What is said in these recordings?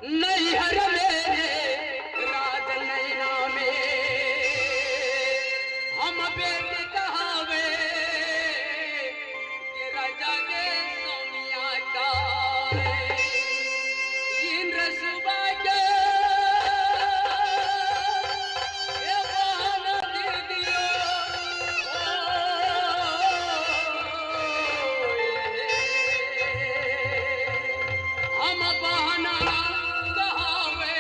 नैहर मेरे राज नैना में हम बेटी कहावे कि राजा के सोनिया का इंद्र सुबह के ये बहाना दे दियो हम बहाना कहावे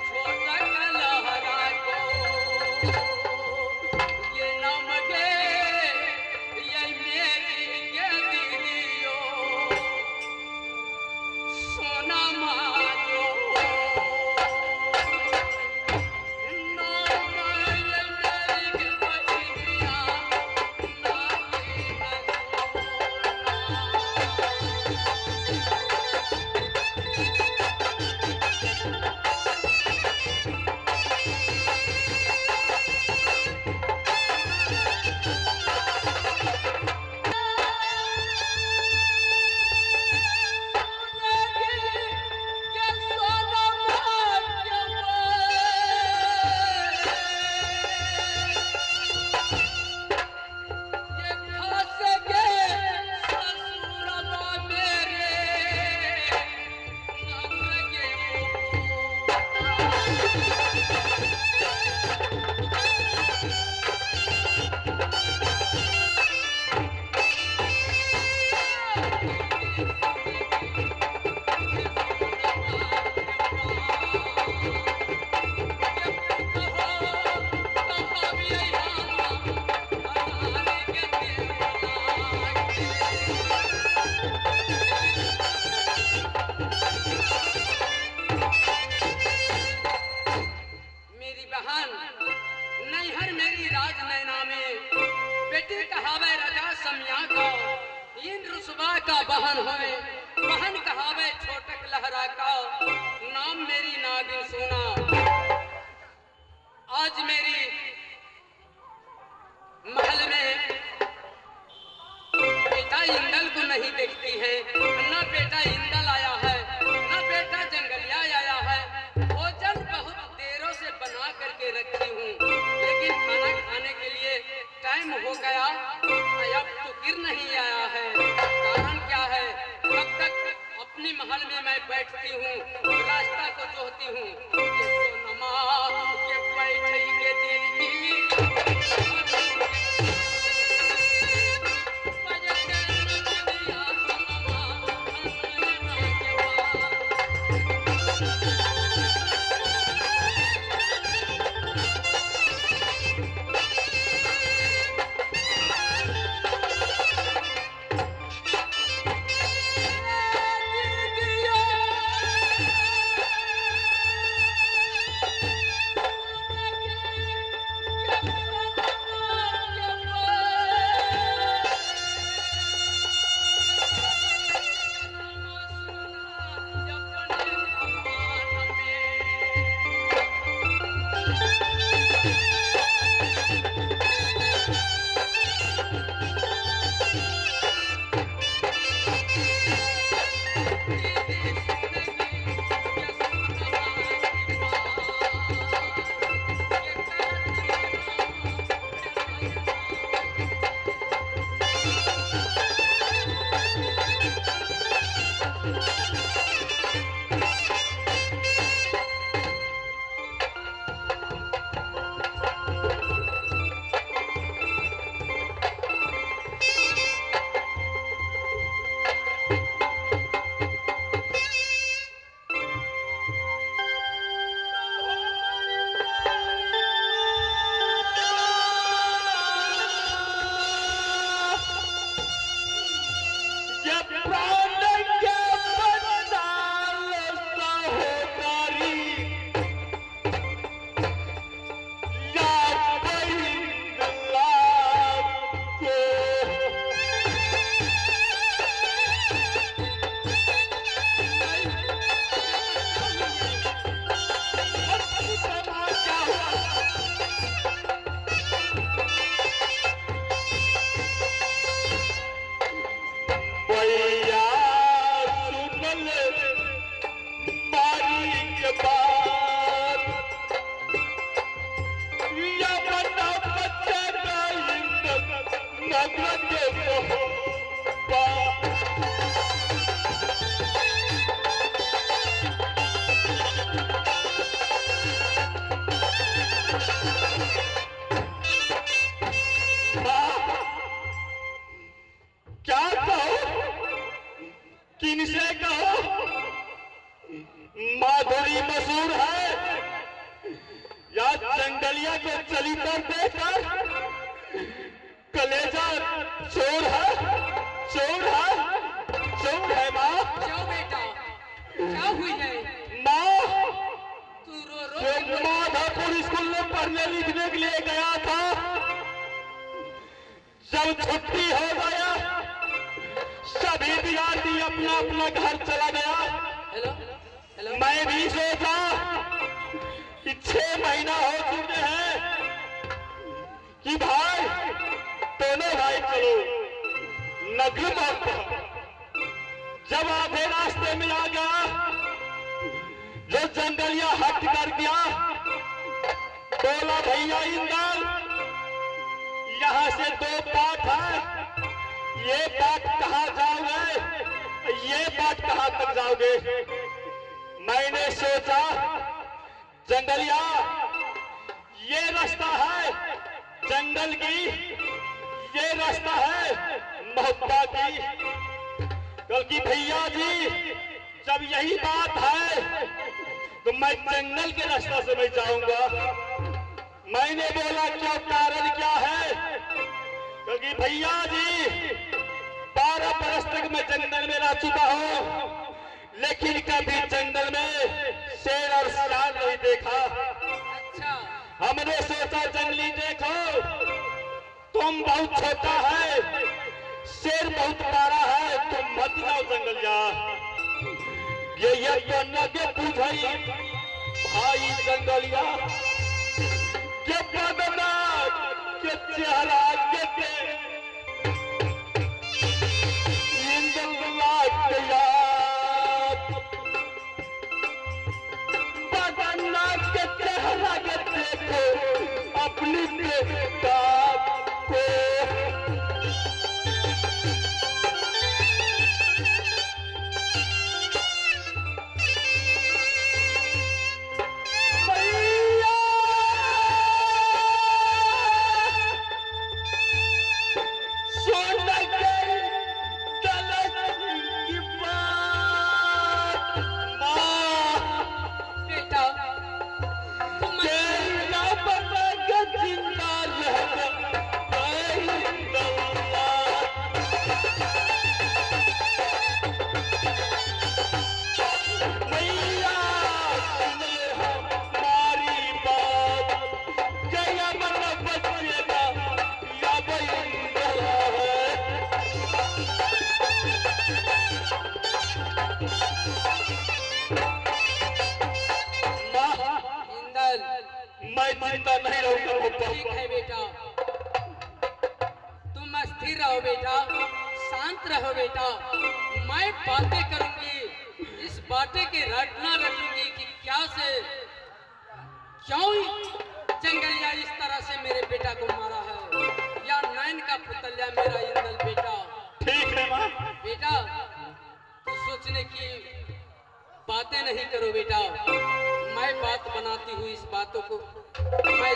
छोटा लहरा को ये नाम के ये मेरी के दीदियो सोना मारो नाम ये मेरी के बचिया नाकी नैहर मेरी राज नैना में बेटी कहावे राजा समिया का इंद्र सुबह का बहन होए बहन कहावे छोटक लहरा का नाम मेरी नागिन सुना आज मेरी महल में बेटा इंदल को नहीं देखती है न बेटा इंदल आया है न बेटा जंगलिया आया है भोजन बहुत देरों से बना करके रखी हूँ लेकिन खाना खाने के लिए टाइम हो गया अब तो गिर नहीं आया है कारण क्या है कब तक अपनी महल में मैं बैठती हूँ रास्ता को जोहती हूँ के बैठे के दिल तो चली कर देखकर कलेजा चोर है, चोर है, चोर है माँ। क्यों बेटा, क्या हुई है? माँ, तू रो रो जो माधोपुर स्कूल में पढ़ने लिखने के लिए गया था, जब छुट्टी हो गया सभी विद्यार्थी अपना अपना घर चला गया। हेलो हेलो, मैं भी सोचा कि 6 महीना हो चुके हैं कि भाई दोनों भाई चलो नगरी बात। जब आधे रास्ते में आ गया, जो जंगलिया हट कर गया, बोला भैया इंदल, यहाँ से 2 बाट है, ये बाट कहाँ जाओगे, ये बाट कहाँ तक जाओगे। मैंने सोचा जंगलिया ये रास्ता है जंगल की, ये रास्ता है मोहब्बा की। बल्कि भैया जी जब यही बात है तो मैं जंगल के रास्ता से मैं जाऊंगा। मैंने बोला क्यों, कारण क्या है? क्योंकि भैया जी 12 बरस तक मैं जंगल में रह चुका हूँ, लेकिन कभी जंगल में शेर और सियार नहीं देखा। अच्छा, हमने सोचा जंगली देखो तुम बहुत छोटा है, शेर बहुत बड़ा है, तुम मत जाओ जंगल जा। ये लगे बुझाई भाई जंगलिया के बदना के चेहरा के बदना के चेहरा के देखो अपनी बेटा को। बेटा तुम इंदल, मैं चिंता नहीं रहूंगा। ठीक है बेटा, तुम स्थिर रहो बेटा, शांत रहो बेटा। मैं बातें करूंगी, इस बातें की रटना रटूंगी कि क्या से क्यों जंगलिया इस तरह से मेरे बेटा को मारा है, या नैन का पुतलिया मेरा इंदल बेटा। ठीक है माँ। बेटा तू सोचने की बातें नहीं करो बेटा, मैं बात बनाती हूँ, इस बातों को मैं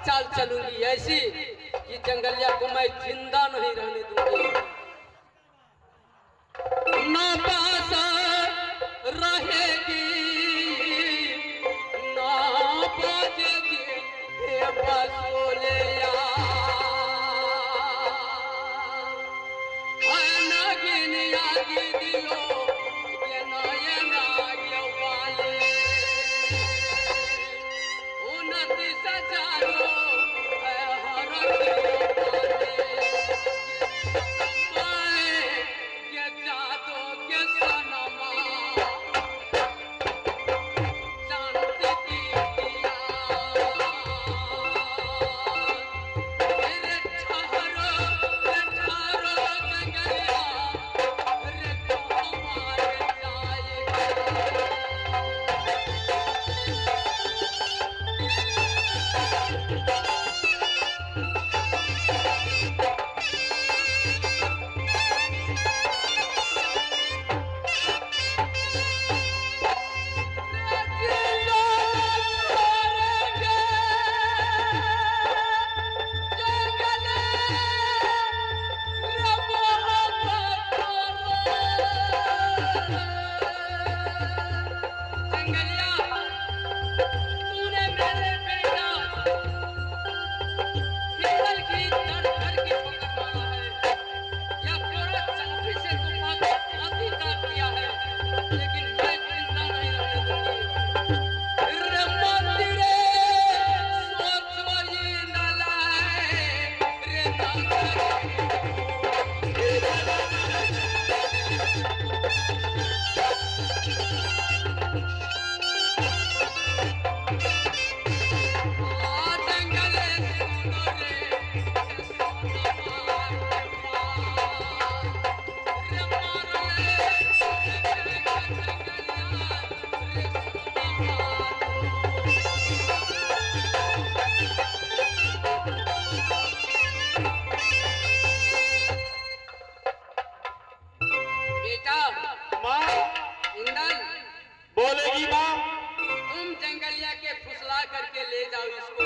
चाल चलूंगी ऐसी कि जंगलिया को मैं जिंदा नहीं रहने दूंगी। ना बासा रहेगी ना बाजेगी हे बसोलिया, नागिन यागी दियो ये नये नाग वाले, उन्नति सजारो है हर ये जादू के सनमा जानती दिया मेरे ठहरो जंगलिया रे को मार जाएगा। बोलेगी माँ। तुम जंगलिया के फुसला करके ले जाओ इसको।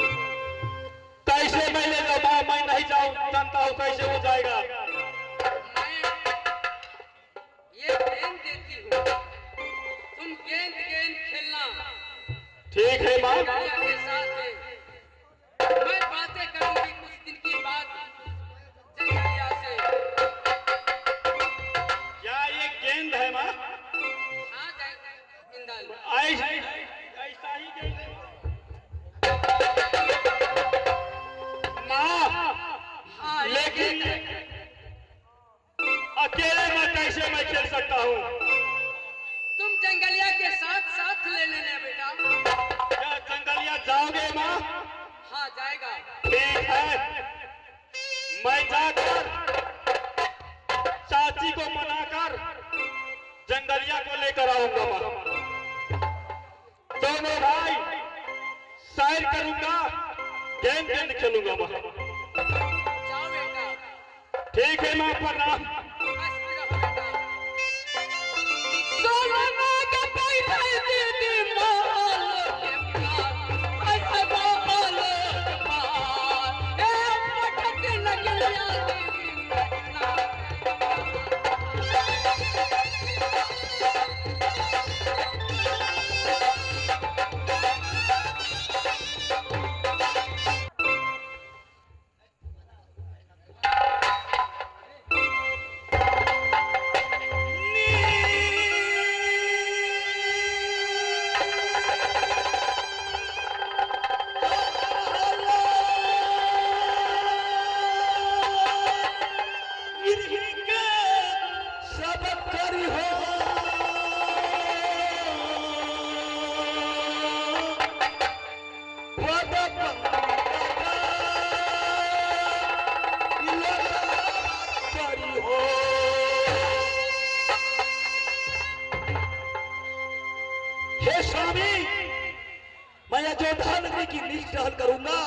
कैसे मैं ले जाऊँ माँ? मैं नहीं जाऊँ, जानता हूँ कैसे हो जाएगा। मैं ये गेंद देती हूँ, तुम गेंद गेंद खेलना ठीक है माँ। जंगलिया के साथ है। मैं बातें करूंगी कुछ दिन की बात जंगलिया से। क्या ये गेंद है माँ? हाँ इंदल, ऐसा ही गेंद है माँ। हाँ लेकिन अकेले मैं कैसे मैं खेल सकता हूँ? तुम जंगलिया के साथ साथ ले लेना बेटा। क्या जंगलिया जाओगे माँ? हाँ जाएगा। ठीक है, मैं जाकर चाची को मनाकर जंगलिया को लेकर आऊंगा माँ। दोनों भाई सैर करूंगा, गेंद गेंद खेलूंगा माँ। जाओ बेटा। ठीक है माँ, प्रणाम। मस्त रहो बेटा। सोना के पैसे दीदी माल के पास, ऐसा माल के पास, ए पटक लगलिया दीदी माल। हे स्वामी, मैं अयोध्या नगरी की नीच टहल करूंगा,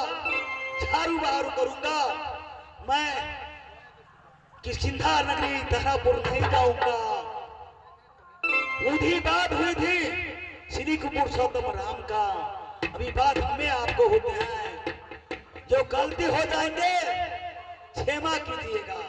झाड़ू बहारू करूंगा। मैं किष्किंधा नगरी दहरापुर नहीं जाऊंगा। उधी बात हुई थी श्री पुरुषोत्तम राम का, अभी बात हमें आपको होते हैं। जो गलती हो जाएंगे क्षमा कीजिएगा।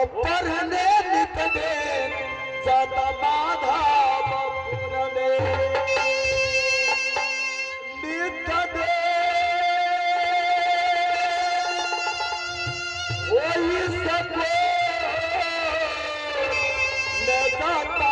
पढ़ने नित दे जाता माधवपुर में नित दे वही सबको न जाता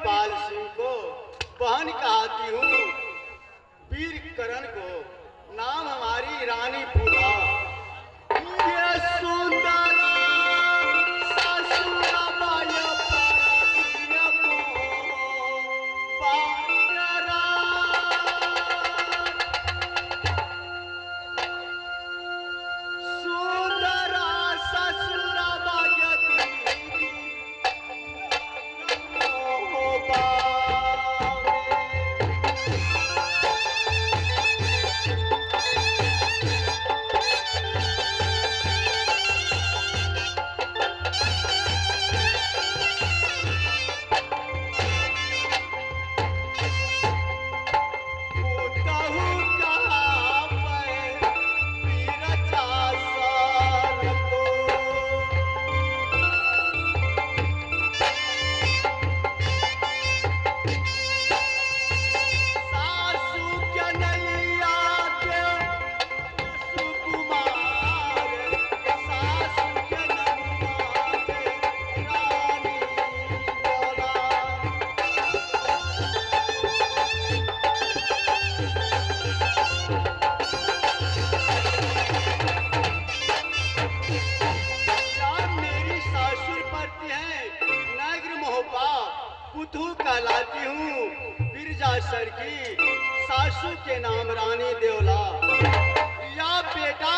पाल सिंह को बहन कहती हूँ, वीर करण को नाम हमारी रानी फूला। ये सुंदर ससुरा माया पारतिया को पारा। सुंदर ससुरा माया कहलाती हूँ बिरजासर की सासू के नाम रानी देवला। या बेटा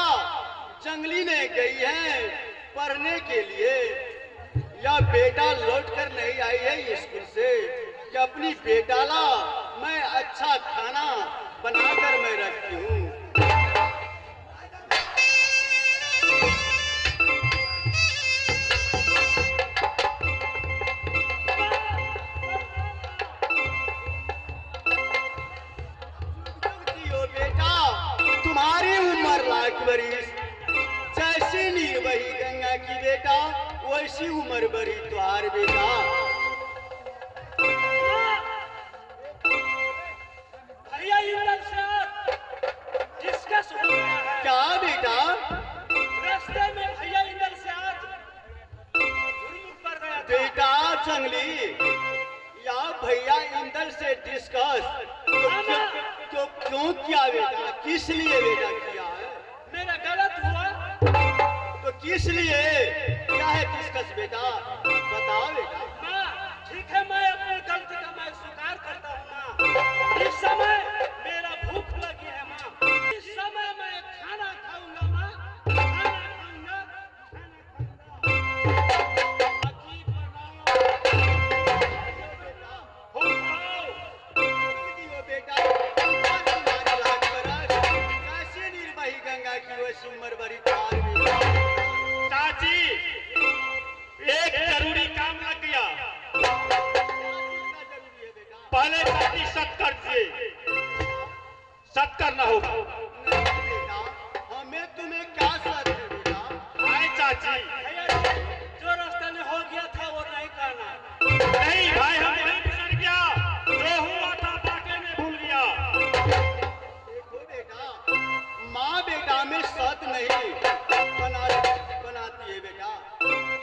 जंगली में गई है पढ़ने के लिए, या बेटा लौट कर नहीं आई है स्कूल से कि अपनी बेटा ला मैं अच्छा खाना बनाकर मैं रखती हूँ। तुम्हारी उम्र लाख बरिस, जैसी नीर बही गंगा की बेटा वैसी उम्र बरी तुहार बेटा। भैया इंदल से डिस्कस हो गया है। क्या बेटा? रास्ते में भैया इंदल से आज झुरमुट पर गया था। बेटा जंगली, या भैया इंदल से डिस्कस तो क्यों किया बेटा? किस लिए बेटा किया है? मेरा गलत हुआ तो किस लिए? क्या है डिस्कस बेटा? बताओ बेटा। माँ, ठीक है मैं अपनी गलती का मैं स्वीकार करता हूँ माँ। इस समय मेरा भूख लगी है माँ। इस समय मैं खाना खाऊंगा माँ, खाना खाऊंगा, बाकी बनाओ बेटा तुम्हारी लाख बरस, कैसे निर्मही गंगा की वैसी उम्र बरी तुहार बेटा। चाची एक जरूरी काम लग गया। पहले चाची सत्कर से सत्कर न होगा। नहीं बेटा, हमें तुम्हें क्या साथ है बेटा? भाई चाची जो रास्ते में हो गया था वो नहीं करना। नहीं भाई हम नहीं बिसर गया, जो हुआ था बाटे में भूल गया। देखो बेटा, माँ बेटा में सत नहीं बनाती है बेटा।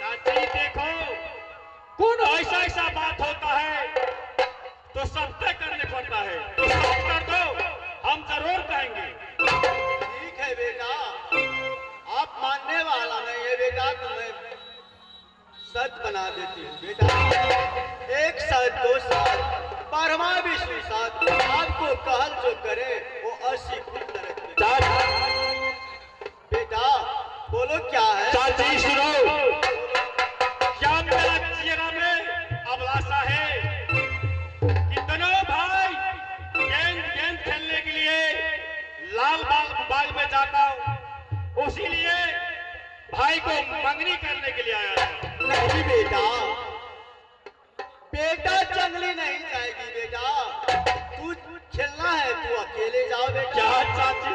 चाची देखो, कौन ऐसा बात होता है तो सब तय करने पड़ता है, तो सब कर दो, हम जरूर कहेंगे। ठीक है बेटा, आप मानने वाला नहीं है बेटा तो मैं सच बना देती हूँ बेटा। एक साथ दो साथ परमा विष्णु साथ, आपको कहल जो करे वो 80 फुट नरक में। बेटा बोलो क्या है? चाची सुनो, क्या मेरा चेहरा में अभिलाषा है कि दोनों भाई गेंद खेलने के लिए लाल बाग में जाता हूँ, उसी लिए भाई को मंगनी करने के लिए आया था। नहीं बेटा, बेटा जंगली नहीं जाएगी बेटा। तू खेलना है तू अकेले जाओ बेटा। क्या चाची?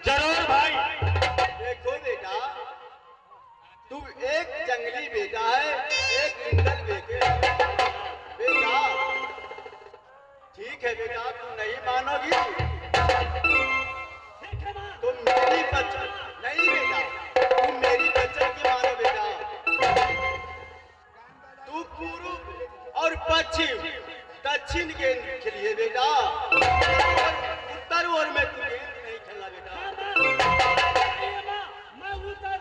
जरूर भाई। देखो बेटा, तू एक जंगली बेटा है, एक इंदल बेटे बेटा। ठीक है बेटा, तू नहीं मानोगी तो मेरी बच्चन नहीं बेटा, तू मेरी बच्चन की मानो बेटा। तू पूर्व और पश्चिम दक्षिण गेंद खेलिए बेटा, उत्तर ओर में तू गेंद नहीं खेलना बेटा। मैं उधर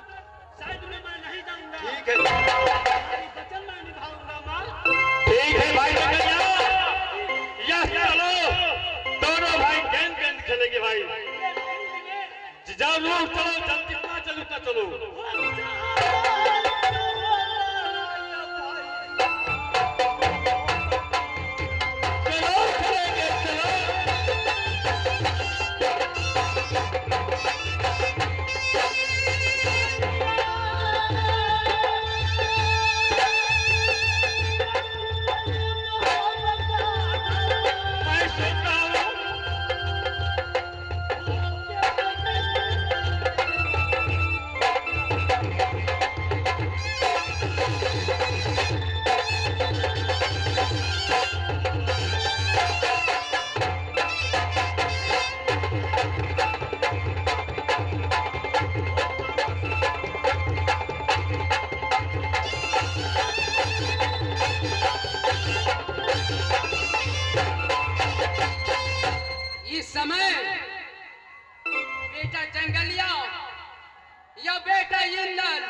साइड में मैं नहीं जाऊंगा। ठीक है वचन मैं निभाऊंगा माँ। ठीक है भाई, यस चलो, दोनों भाई गेंद खेलेंगे भाई। जाओ लोग चलो, जल्दी जितना चलो उतना चलो। समय बेटा जंगलिया या बेटा इंदल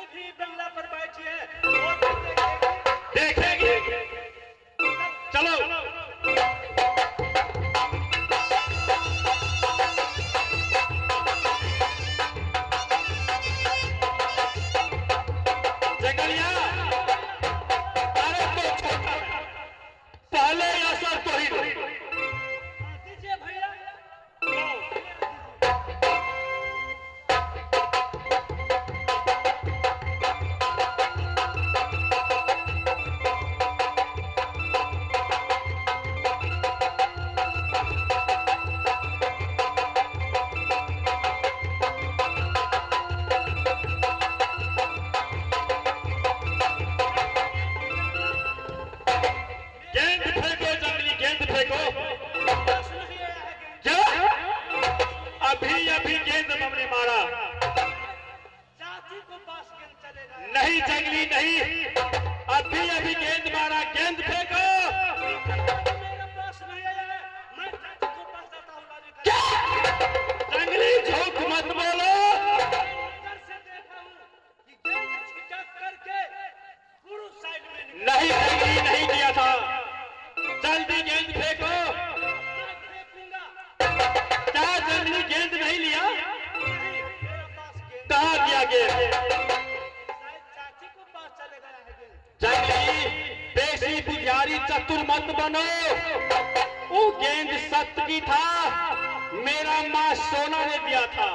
चाची भी बंगला पर बैठी है, वो भी देखेगी। चलो जंगलिया, अरे तो छोटा पहले असर तो ही दीजिए भैया। गेंद फेंको जंगली, गेंद फेंको। क्या? अभी अभी गेंद हमने मारा। चाची को पास गेंद चलेगा। नहीं जंगली नहीं, अभी अभी गेंद मारा, गेंद फेंको। मेरे पास नहीं है, मैं चाची को पास देता हूँ। क्या? जंगली झूठ मत बोलो। उधर से देखा हूँ कि गेंद छिटक करके पुरुष साइड में नहीं जंगली नहीं किया था। जल्दी गेंद फेंको। क्या जंगली गेंद नहीं लिया? कहाँ गया गेंद? चाची को पास चले गया है गेंद। जंगली बेसी बुझारी चतुर मत बनो। वो गेंद सत्य की था, मेरा माँ सोना ने दिया था।